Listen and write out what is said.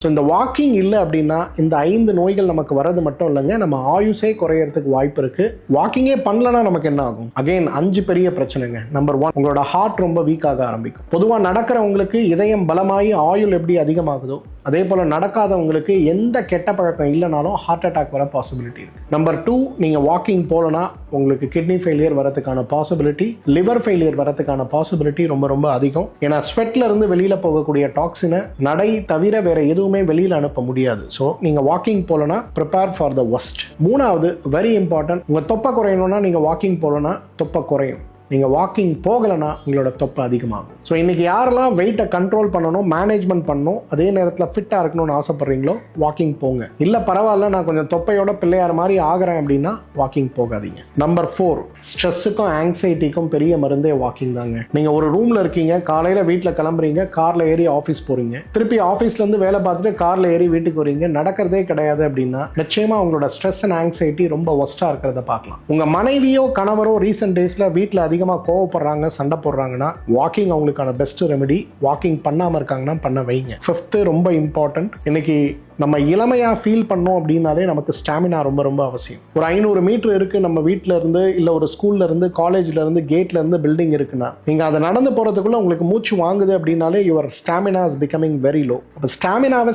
So இந்த walking இல்லை அப்படின்னா இந்த 5 நோய்கள் நமக்கு வர்றது மட்டும் இல்லைங்க, நம்ம ஆயுசே குறையறதுக்கு வாய்ப்பு இருக்கு. வாக்கிங்கே பண்ணலன்னா நமக்கு என்ன ஆகும்? அகைன் 5 பெரிய பிரச்சனைங்க. நம்பர் 1, உங்களோட ஹார்ட் ரொம்ப வீக் ஆக ஆரம்பிக்கும். பொதுவாக நடக்கிறவங்களுக்கு இதயம் பலமாகி ஆயுள் எப்படி அதிகமாகுதோ அதே போல நடக்காதவங்களுக்கு எந்த கெட்ட பழக்கம் இல்லைனாலும் ஹார்ட் அட்டாக் வர பாசிபிலிட்டி இருக்கு. நம்பர் 2, நீங்க வாக்கிங் போலனா உங்களுக்கு கிட்னி ஃபெயிலியர் வரதுக்கான பாசிபிலிட்டி, லிவர் ஃபெயிலியர் வரதுக்கான பாசிபிலிட்டி ரொம்ப ரொம்ப அதிகம். ஏன்னா ஸ்வெட்ல இருந்து வெளியில போகக்கூடிய டாக்ஸினை நடை தவிர வேற எதுவுமே வெளியில அனுப்ப முடியாது. ஸோ நீங்க walking போலனா prepare for the worst. 3வது, வெரி இம்பார்ட்டன்ட், உங்க தொப்பை குறையணும்னா நீங்க வாக்கிங் போலனா தொப்பை குறையும். நீங்கள் வாக்கிங் போகலைன்னா உங்களோட தொப்பை அதிகமாகும். ஸோ இன்றைக்கி யாரெல்லாம் வெயிட்டை கண்ட்ரோல் பண்ணணும், மேனேஜ்மெண்ட் பண்ணணும், அதே நேரத்தில் ஃபிட்டாக இருக்கணும்னு ஆசைப்பட்றீங்களோ வாக்கிங் போங்க. இல்லை பரவாயில்ல நான் கொஞ்சம் தொப்பையோட பிள்ளையார் மாதிரி ஆகிறேன் அப்படின்னா வாக்கிங் போகாதீங்க. நம்பர் 4, ஸ்ட்ரெஸ்ஸுக்கும் ஆங்ஸைட்டிக்கும் பெரிய மருந்தே வாக்கிங் தாங்க. நீங்கள் ஒரு ரூமில் இருக்கீங்க, காலையில் வீட்டில் கிளம்புறீங்க, காரில் ஏறி ஆஃபீஸ் போகிறீங்க, திருப்பி ஆஃபீஸ்லேருந்து வேலை பார்த்துட்டு காரில் ஏறி வீட்டுக்கு வரீங்க, நடக்கிறதே கிடையாது அப்படின்னா நிச்சயமாக உங்களோட ஸ்ட்ரெஸ் அண்ட் ஆங்ஸைட்டி ரொம்ப ஒஸ்ட்டாக இருக்கிறத பார்க்கலாம். உங்கள் மனைவியோ கணவரோ ரீசெண்ட் டேஸில் வீட்டில் அதிகமாக கோவப்படுறாங்க, சண்டை போடுறாங்கன்னா வாக்கிங் அவங்களுக்கான பெஸ்ட் ரெமெடி. வாக்கிங் பண்ணாமல் இருக்காங்கன்னா பண்ண வைங்க. 5th, ரொம்ப இம்பார்ட்டன்ட், இன்னைக்கு நம்ம இளமையாக ஃபீல் பண்ணோம் அப்படின்னாலே நமக்கு ஸ்டாமினா ரொம்ப ரொம்ப அவசியம். ஒரு 500 மீட்டர் இருக்குது நம்ம வீட்டில் இருந்து, இல்லை ஒரு ஸ்கூல்ல இருந்து, காலேஜ்ல இருந்து, கேட்ல இருந்து பில்டிங் இருக்குன்னா நீங்கள் அதை நடந்து போகிறதுக்குள்ள உங்களுக்கு மூச்சு வாங்குது அப்படின்னாலே your stamina is becoming very low. அப்போ ஸ்டாமினாவை